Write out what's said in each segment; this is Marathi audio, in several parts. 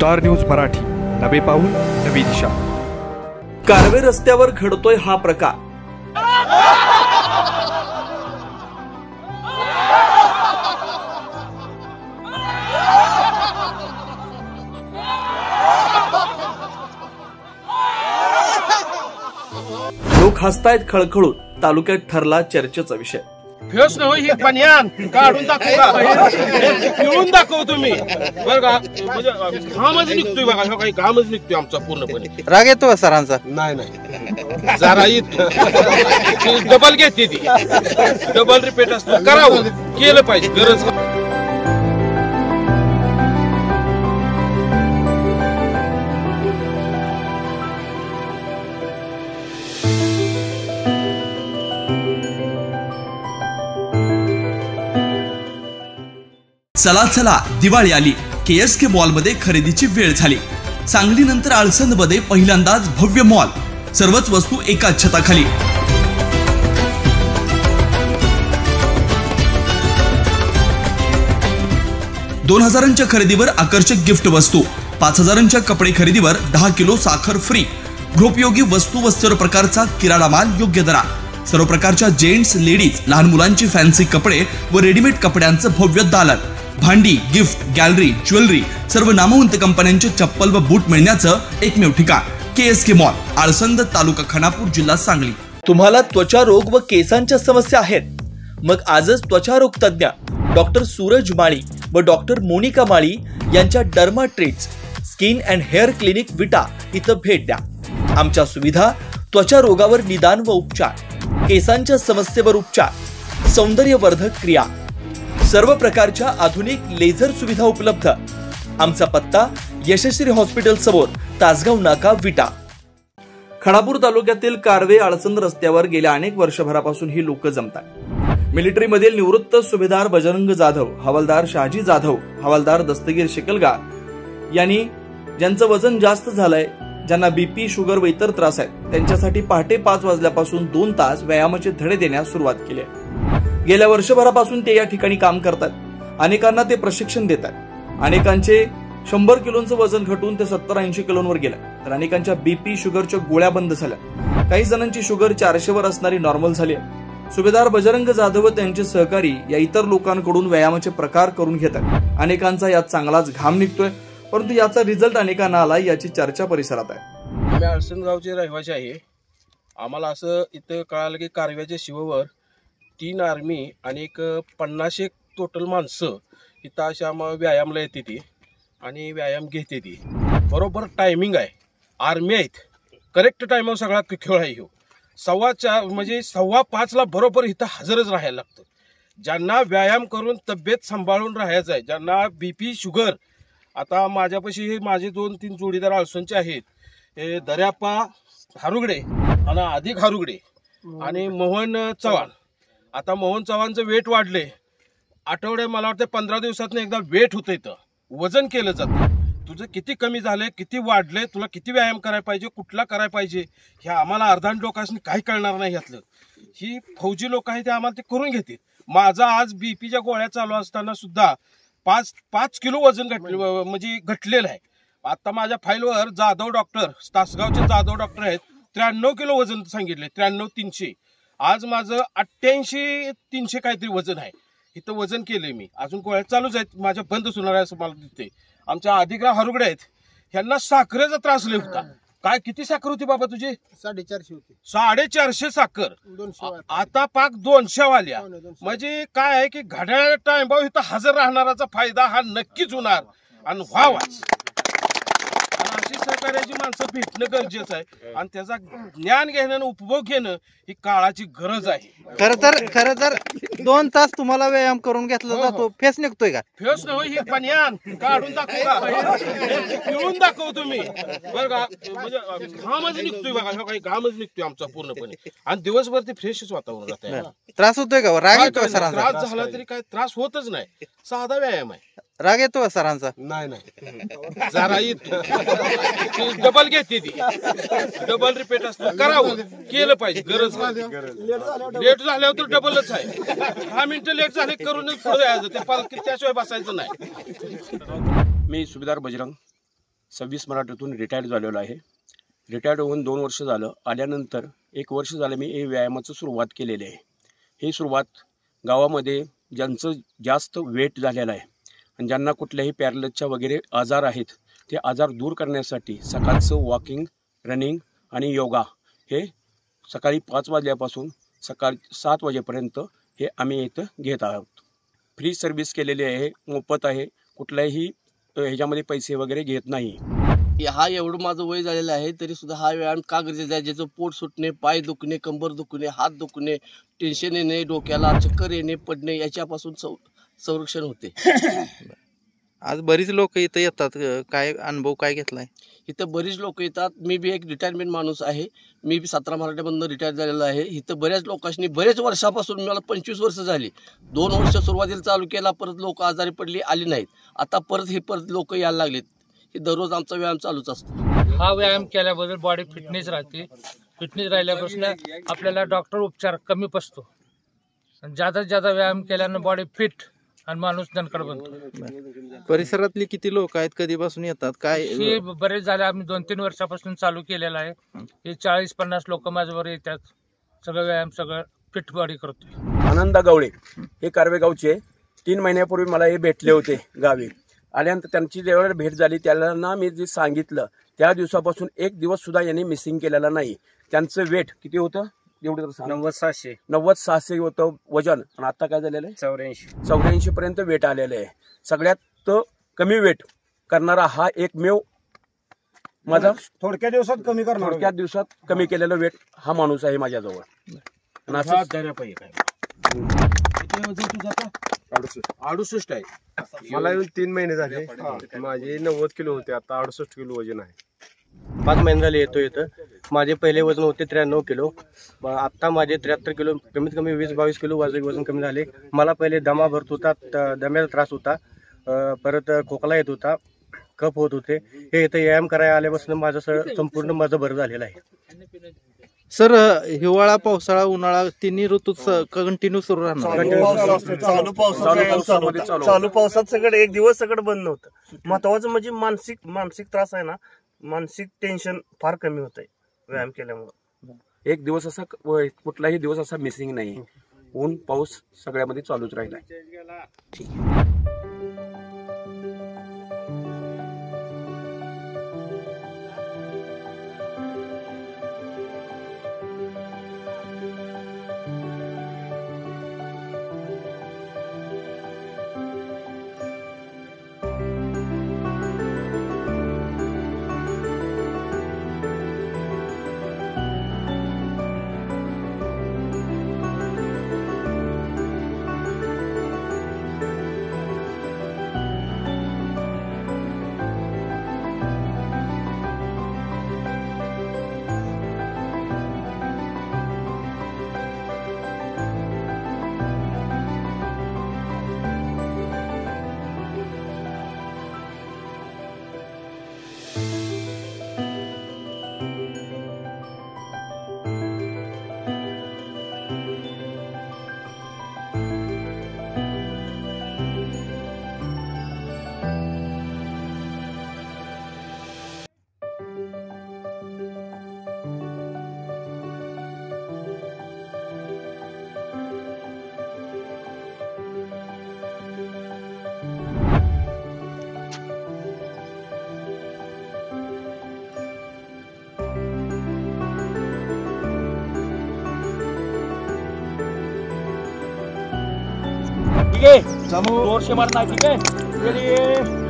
स्टार न्यूज मराठी, नवे पाऊल नवी दिशा। कारवे रस्त्यावर घडतोय हा प्रकार। लोक हसतायत खळखळून, तालुक्यात ठरला चर्चेचा विषय। फेस न ही पन्यान काढून दाखवू का, पिळून दाखवू तुम्ही बरं का, म्हणजे घामच निघतोय बघा, हा काही घामच निघतोय आमचा पूर्णपणे। राग येतो सरांचा? नाही जरा येतो, डबल घेते ती, डबल रिपीट असतो, करावं केलं पाहिजे, गरज। चला चला दिवाळी आली, KSK मॉल मध्ये खरेदीची वेळ झाली। सांगली नंतर आळसंद मध्ये पहिल्यांदाच भव्य मॉल, सर्वच वस्तू एकाच छताखाली। 2000च्या खरेदीवर आकर्षक गिफ्ट वस्तू, 5000च्या कपडे खरेदीवर 10 किलो साखर फ्री, गृहोपयोगी वस्तू व सर्व प्रकारचा किराणा माल योग्य दरात, सर्व प्रकारच्या जेंट्स लेडीज लहान मुलांची फॅन्सी कपडे व रेडीमेड कपड्यांचं भव्य दालन, भांडी, गिफ्ट, गॅलरी, ज्वेलरी, सर्व नामवंत कंपन्यांचे चप्पल व बूट मिळण्याचं एकमेव ठिकाण KSK मॉल, आळसंद, तालुका खानापूर, जिल्हा सांगली। तुम्हाला त्वचा रोग व केसांच्या समस्या आहेत? मग आजच त्वचा रोग तज्ञ डॉक्टर सूरज माळी व डॉक्टर मोनिका माळी यांच्या derma treats skin and hair clinic विटा इथं भेट द्या। आमच्या सुविधा त्वचा रोगावर निदान व उपचार, केसांच्या समस्येवर उपचार, सौंदर्यवर्धक क्रिया, सर्व प्रकारच्या आधुनिक लेझर सुविधा उपलब्ध। आमचा पत्ता यशस्वी हॉस्पिटल समोर, तासगाव नाका, विटा। खानापूर तालुक्यातील कारवे आळसंद रस्त्यावर गेल्या अनेक वर्षभरापासून ही लोक जमतात। मिलिटरीमधील निवृत्त सुभेदार बजरंग जाधव, हवालदार शहाजी जाधव, हवालदार दस्तगीर शिकलगार यांनी ज्यांचं वजन जास्त झालंय, ज्यांना BP, शुगर व इतर त्रास आहेत, त्यांच्यासाठी पहाटे 5 वाजल्यापासून 2 तास व्यायामाचे धडे देण्यास सुरुवात केली आहे। गेल्या वर्षभरापासून ते या ठिकाणी काम करतात। अनेकांना ते प्रशिक्षण देतात। अनेकांचे 100 किलोचं वजन घटून ते 70-80 किलोंवर गेलं, तर अनेकांच्या BP, शुगरच्या गोळ्या बंद झाल्या। काही जणांची शुगर 400 वर असणारी नॉर्मल झाली आहे। सुभेदार बजरंग जाधव व त्यांचे सहकारी या इतर लोकांकडून व्यायामाचे प्रकार करून घेतात। अनेकांचा यात चांगलाच घाम निघतोय, परंतु याचा रिझल्ट अनेकांना आला याची चर्चा परिसरात आहे। आम्ही आळसंद गावचे रहिवासी आहे। आम्हाला असं इथं कळालं की कारव्याच्या शिवावर 3 आर्मी आणि एक 50 टोटल माणसं इथं अशा व्यायामला येते ती आणि व्यायाम घेते ती। बरोबर टायमिंग आहे, आर्मी आहेत, करेक्ट टायमावर सगळा खेळ आहे। 4:15 म्हणजे 4:15ला बरोबर इथं हजरच राहायला लागतं। ज्यांना व्यायाम करून तब्येत सांभाळून राहायचं आहे, ज्यांना BP, शुगर, आता माझ्यापाशी हे माझे 2-3 जोडीदार आळसंदचे आहेत, दर्याप्पा हारुगडे आणि अधिक हारुगडे आणि मोहन चव्हाण। आता मोहन चव्हाणचं वेट वाढले, आठवड्यात मला वाटतं 15 दिवसात एकदा वेट होतं, इथं वजन केलं जातं। तुझं किती कमी झालंय, किती वाढलंय, तुला किती व्यायाम करायला पाहिजे, कुठला करायला पाहिजे, हे आम्हाला अर्धांड लोकांनी काही कळणार नाही। यातलं ही फौजी लोक आहेत, ते आम्हाला ते करून घेतील। माझा आज BPच्या गोळ्या चालू असताना सुद्धा 5 किलो वजन म्हणजे घटलेलं आहे। आता माझ्या फाईलवर जाधव डॉक्टर, तासगावचे जाधव डॉक्टर आहेत, 93 किलो वजन सांगितले, 93-300। आज माझं 88-300 काहीतरी वजन आहे। इथं वजन केलंय मी, अजून गोळ्या चालूच आहेत, माझ्या बंदच होणार आहे असं मला दिसते। आमच्या अधिकरा हारुगडे आहेत, ह्यांना साखरेचा त्रास लय होता। काय किती साखर होती बाबा तुझी? 450 होती। 450 साखर, आता पाक 200 वाल्या। म्हणजे काय आहे की घड्याळ टाइमबाव इथं हजर राहणाराचा फायदा हा नक्कीच होणार आणि व्हावाच। अशी सहकार्याची माणसं भेटणं गरजेचं आहे आणि त्याचा ज्ञान घेणं आणि उपभोग घेणं ही काळाची गरज आहे। खरं तर 2 तास तुम्हाला व्यायाम करून घेतला जातो, फेस निघतोय का? फेस न ही पन्यान काढून दाखवू का, पिळून दाखवू तुम्ही बरं का, म्हणजे घामच निघतोय बघा, हा काही घामच निघतोय आमचा पूर्णपणे आणि दिवसभर ते फ्रेशच वातावरण राहतंय। त्रास होतोय का? राग येतोय सरांचा? त्रास झाला तरी काय त्रास होतच नाही, साधा व्यायाम आहे। राग येतो सरांचा? नाही जरा येतो, डबल घेते ती, डबल रिपीट असतो, करावं केलं पाहिजे, गरज। लेट झाल्यावर तर डबलच आहे, 10 मिनिटं लेट झाले करून पुढे जायचं, त्याशिवाय बसायचं नाही। मी सुभेदार बजरंग 26 मराठीतून रिटायर झालेलो आहे. रिटायर्ड होऊन 2 वर्ष झालं. आल्यानंतर 1 वर्ष झालं मी हे व्यायामाचं सुरुवात केलेली आहे. ही सुरुवात गावामध्ये ज्यांचं जास्त वेट झालेलं आहे आणि ज्यांना कुठल्याही पॅरलाइजच्या वगैरे आजार आहेत ते आजार दूर करण्यासाठी सकाळचं वॉकिंग, रनिंग आणि योगा हे सकाळी 5 वाजल्यापासून सकाळी 7 वाजेपर्यंत हे आम्ही इथं घेत आहोत. फ्री सर्व्हिस केलेली आहे, मोफत आहे, कुठल्याही ह्याच्यामध्ये पैसे वगैरे घेत नाही. हा एवढं माझं वय झालेलं आहे तरी सुद्धा हा व्यायाम का गरजेचा आहे? ज्याचं पोट सुटणे, पाय दुखणे, कंबर दुखणे, हात दुखणे, टेन्शन येणे, डोक्याला चक्कर येणे, पडणे याच्यापासून संरक्षण होते. आज बरीच लोक इथं येतात, काय अनुभव काय घेतलाय? इथं बरीच लोक येतात. मी बी एक रिटायरमेंट माणूस आहे. मी बी 17 मराठीमधून रिटायर झालेला आहे. इथं बऱ्याच लोकांनी बरेच वर्षापासून, मला 25 वर्ष झाली, 2 वर्ष सुरुवातीला चालू केला, परत लोक आजारी पडली, आली नाहीत. आता परत लोक यायला लागलेत. हे दररोज आमचा व्यायाम चालूच असतो. हा व्यायाम केल्याबद्दल बॉडी फिटनेस राहते. फिटनेस राहिल्यापासून आपल्याला डॉक्टर उपचार कमी पसतो. जादा व्यायाम केल्यानं बॉडी फिट आणि माणूस दणकट बनतो. परिसरातली किती लोक आहेत, कधीपासून येतात, काय? हे बरेच झाले. आम्ही 2-3 वर्षापासून चालू केलेलं आहे. हे 40-50 लोक माझ्यावर येतात. सगळं व्यायाम, सगळं फिट बॉडी करतोय. आनंदा गवळे हे कारवे गावचे. 3 महिन्यापूर्वी मला हे भेटले होते गावी. आल्यानंतर त्यांची जेव्हा भेट झाली त्यांना मी जे सांगितलं त्या दिवसापासून 1 दिवस सुद्धा यांनी मिसिंग केलेला नाही. त्यांचं वेट किती होतं? एवढं 90-600 होतं वजन, आणि आता काय झालेलं आहे? 84 पर्यंत वेट आलेलं आहे. सगळ्यात कमी वेट करणारा हा एकमेव माझा थोडक्या दिवसात कमी केलेलं वेट हा माणूस आहे माझ्याजवळ. 68 आहे. मला येऊन 3 महिने झाले. माझे 90 किलो होते, आता 68 किलो वजन आहे. 5 महिने झाले येतो इथं. माझे पहिले वजन होते 93 किलो. आता माझे 73 किलो, कमीत कमी 20-22 किलो वजन कमी झाले. मला पहिले दमा भरत होता, दम्याचा त्रास होता, परत खोकला येत होता, कफ होत होते. हे इथं व्यायाम करायला आल्यापासून माझं संपूर्ण बरं झालेलं आहे. सर, हिवाळा, पावसाळा, उन्हाळा तिन्ही ऋतूत कंटिन्यू सुरू राहणार? चालू पावसात सगळं 1 दिवस सगळं बंद नव्हतं. महत्वाचं म्हणजे मानसिक त्रास आहे ना, मानसिक टेन्शन फार कमी होत आहे व्यायाम केल्यामुळे. 1 दिवस असा, कुठलाही दिवस असा मिसिंग नाही. ऊन पाऊस सगळ्यामध्ये चालूच राहिला. ठीक है, जोर से मारना है. ठीक है, चलिए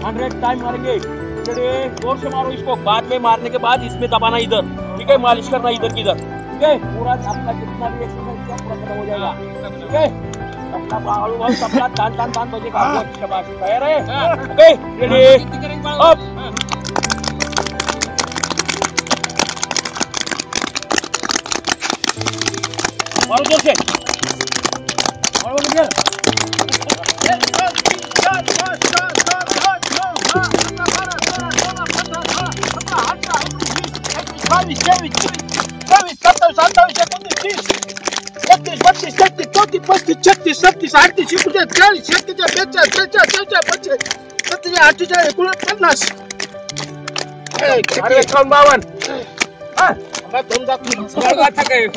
100 टाइम मारेंगे. चलिए जोर से मारो इसको. बाद में मारने के बाद इसमें दबाना इधर. ठीक है, मालिश करना इधर की इधर. ठीक है, पूरा आपका जितना भी एक्सरसाइज किया पूरा खत्म हो जाएगा. ठीक है, अपना बाहु सबका तान बजेगा. शाबाश, तैयार है? Okay, ready, up. मारो जोर से, मारो इधर. अरे 51 हा तुम जा काय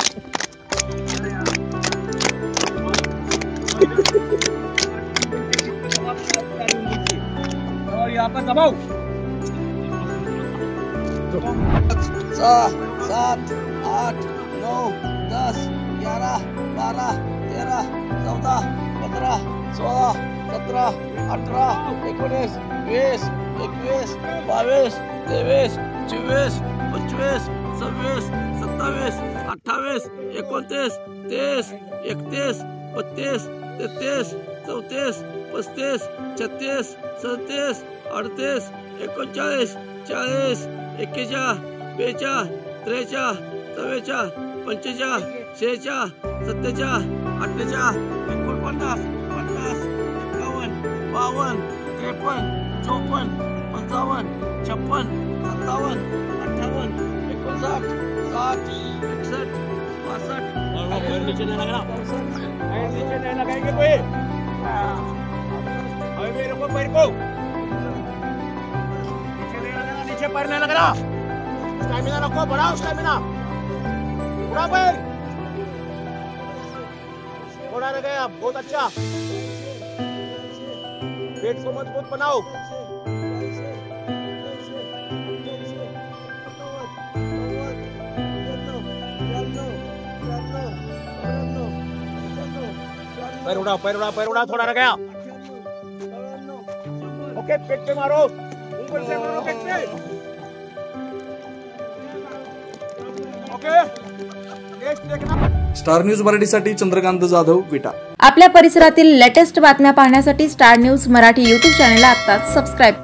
और यहाँ पर दबाओ 6 7 8 9 10 11 12 13 14 15 16 17 18 19 20 21 22 23 24 25 26 27 28 29 30 31 32 33 34 35 36 37 38 39 40 41 42 43 44 45 46 47 48 49 50 51 52 53 54 55 56 57 58 59 60 61 62 नीचे नहीं लगाएंगे कोई अभी मेरे को पैर को नीचे पैर नहीं लगाना स्टैमिना रखो बढ़ाओ स्टैमिना पूरा पैर थोड़ा रह गया बहुत अच्छा पेट को मजबूत बनाओ पैर उड़ा थोड़ा रह गया ओके पेट पे मारो ऊपर से मारो पेट पे ओके स्टार न्यूज मराठीसाठी चंद्रकांत जाधव, विटा. आपल्या परिसरातील लेटेस्ट बातम्या पाहण्यासाठी स्टार न्यूज मराठी यूट्यूब चॅनलला आत्ताच सबस्क्राईब करा.